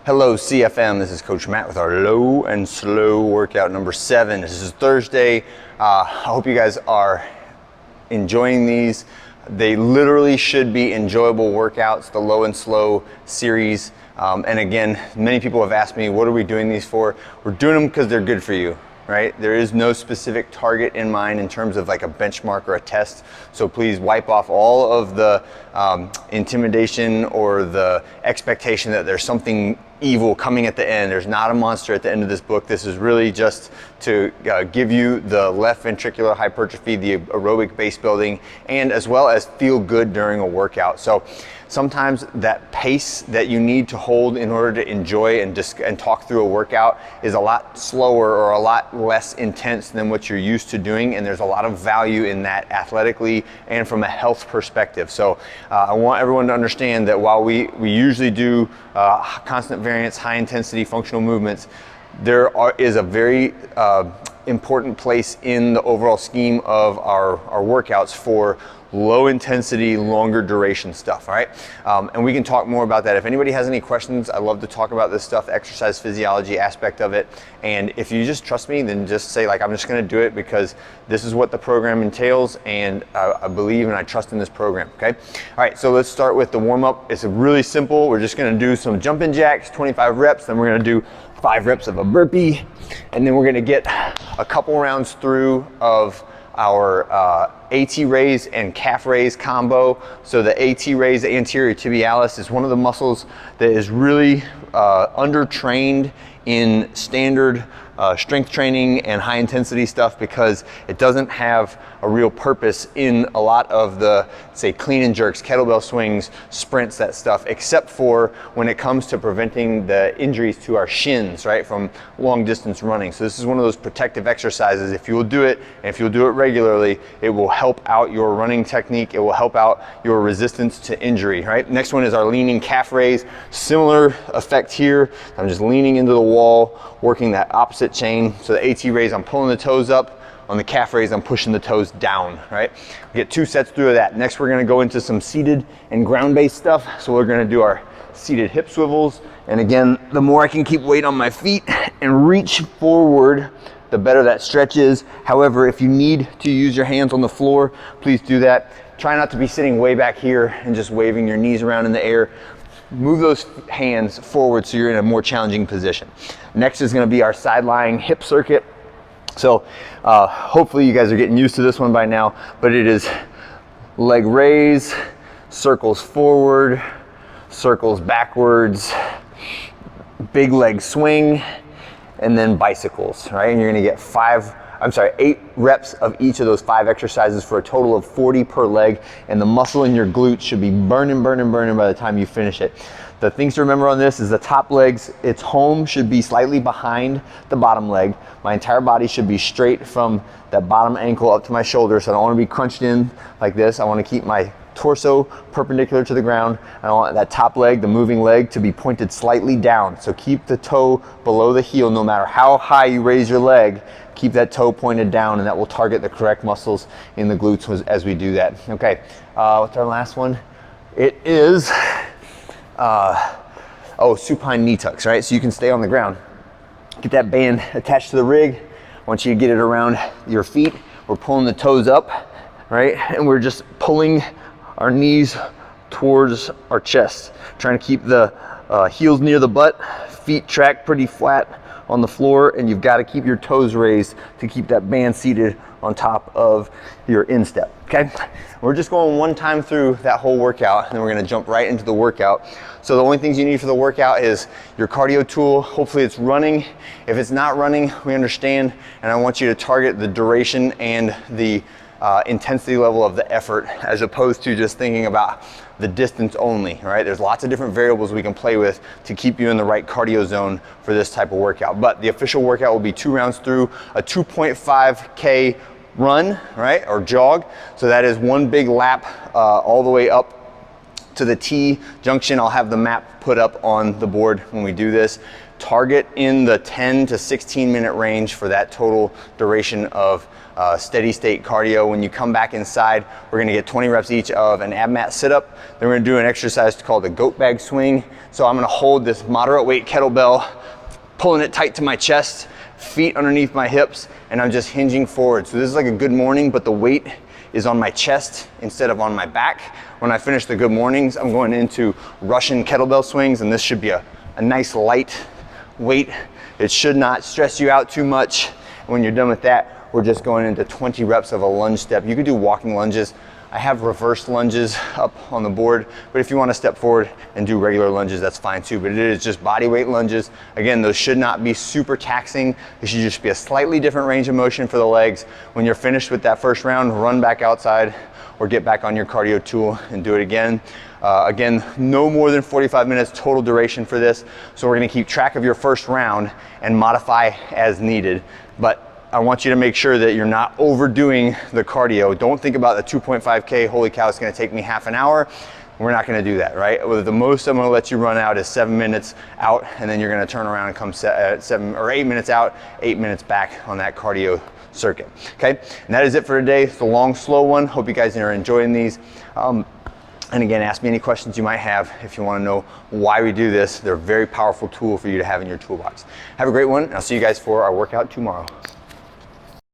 Hello CFM, this is Coach Matt with our low and slow workout number 7. This is Thursday. I hope you guys are enjoying these. They literally should be enjoyable workouts, the low and slow series. And again, many people have asked me, what are we doing these for? We're doing them because they're good for you, right? There is no specific target in mind in terms of like a benchmark or a test. So please wipe off all of the intimidation or the expectation that there's something evil coming at the end. There's not a monster at the end of this book. This is really just to give you the left ventricular hypertrophy, the aerobic base building, and as well as feel good during a workout. So sometimes that pace that you need to hold in order to enjoy and talk through a workout is a lot slower or a lot less intense than what you're used to doing, and there's a lot of value in that athletically and from a health perspective. So I want everyone to understand that while we usually do constant variance, high intensity functional movements, there is a very important place in the overall scheme of our workouts for low intensity, longer duration stuff, all right? And we can talk more about that. If anybody has any questions, I love to talk about this stuff, exercise physiology aspect of it. And if you just trust me, then just say like, I'm just gonna do it because this is what the program entails, and I believe and I trust in this program, okay? All right, so let's start with the warm up. It's really simple. We're just gonna do some jumping jacks, 25 reps, then we're gonna do 5 reps of a burpee, and then we're gonna get a couple rounds through of our AT raise and calf raise combo. So the AT raise, the anterior tibialis, is one of the muscles that is really undertrained in standard strength training and high intensity stuff because it doesn't have a real purpose in a lot of the, say, clean and jerks, kettlebell swings, sprints, that stuff, except for when it comes to preventing the injuries to our shins, right, from long distance running. So this is one of those protective exercises. If you will do it, and if you'll do it regularly, it will help out your running technique. It will help out your resistance to injury, right? Next one is our leaning calf raise. Similar effect here. I'm just leaning into the wall, working that opposite chain. So the AT raise, I'm pulling the toes up. On the calf raise, I'm pushing the toes down, right? We get 2 sets through of that. Next, we're gonna go into some seated and ground-based stuff. So we're gonna do our seated hip swivels. And again, the more I can keep weight on my feet and reach forward, the better that stretch is. However, if you need to use your hands on the floor, please do that. Try not to be sitting way back here and just waving your knees around in the air. Move those hands forward so you're in a more challenging position. Next is gonna be our side lying hip circuit. So hopefully you guys are getting used to this one by now, but it is leg raise, circles forward, circles backwards, big leg swing, and then bicycles, right? And you're gonna get 8 reps of each of those 5 exercises for a total of 40 per leg, and the muscle in your glutes should be burning by the time you finish it. The things to remember on this is the top legs, its home should be slightly behind the bottom leg. My entire body should be straight from that bottom ankle up to my shoulder, so I don't want to be crunched in like this. I want to keep my torso perpendicular to the ground. I want that top leg, the moving leg, to be pointed slightly down. So keep the toe below the heel. No matter how high you raise your leg, keep that toe pointed down, and that will target the correct muscles in the glutes as we do that. Okay, what's our last one? It is supine knee tucks, right? So you can stay on the ground. Get that band attached to the rig. Once you get it around your feet, we're pulling the toes up, right? And we're just pulling our knees towards our chest, trying to keep the heels near the butt, feet tracked pretty flat on the floor, and you've got to keep your toes raised to keep that band seated on top of your instep, okay? We're just going one time through that whole workout, and then we're gonna jump right into the workout. So the only things you need for the workout is your cardio tool. Hopefully it's running. If it's not running, we understand, and I want you to target the duration and the intensity level of the effort, as opposed to just thinking about the distance only, right? There's lots of different variables we can play with to keep you in the right cardio zone for this type of workout. But the official workout will be 2 rounds through a 2.5K run, right, or jog. So that is one big lap all the way up to the T junction. I'll have the map put up on the board when we do this. Target in the 10 to 16 minute range for that total duration of steady state cardio. When you come back inside, we're gonna get 20 reps each of an ab mat sit up. Then we're gonna do an exercise called the goat bag swing. So I'm gonna hold this moderate weight kettlebell, pulling it tight to my chest, feet underneath my hips, and I'm just hinging forward. So this is like a good morning, but the weight is on my chest instead of on my back. When I finish the good mornings, I'm going into Russian kettlebell swings, and this should be a nice light weight. It should not stress you out too much. When you're done with that, we're just going into 20 reps of a lunge step. You could do walking lunges. I have reverse lunges up on the board, but if you want to step forward and do regular lunges, that's fine too. But it is just body weight lunges. Again, those should not be super taxing. They should just be a slightly different range of motion for the legs. When you're finished with that first round, run back outside or get back on your cardio tool and do it again. Again, no more than 45 minutes total duration for this. So we're gonna keep track of your first round and modify as needed. But I want you to make sure that you're not overdoing the cardio. Don't think about the 2.5K, holy cow, it's gonna take me half an hour. We're not gonna do that, right? Well, the most I'm gonna let you run out is 7 minutes out, and then you're gonna turn around and come 7 or 8 minutes out, 8 minutes back on that cardio circuit, okay? And that is it for today. It's a long, slow one. Hope you guys are enjoying these. And again, ask me any questions you might have if you want to know why we do this. They're a very powerful tool for you to have in your toolbox. Have a great one, and I'll see you guys for our workout tomorrow.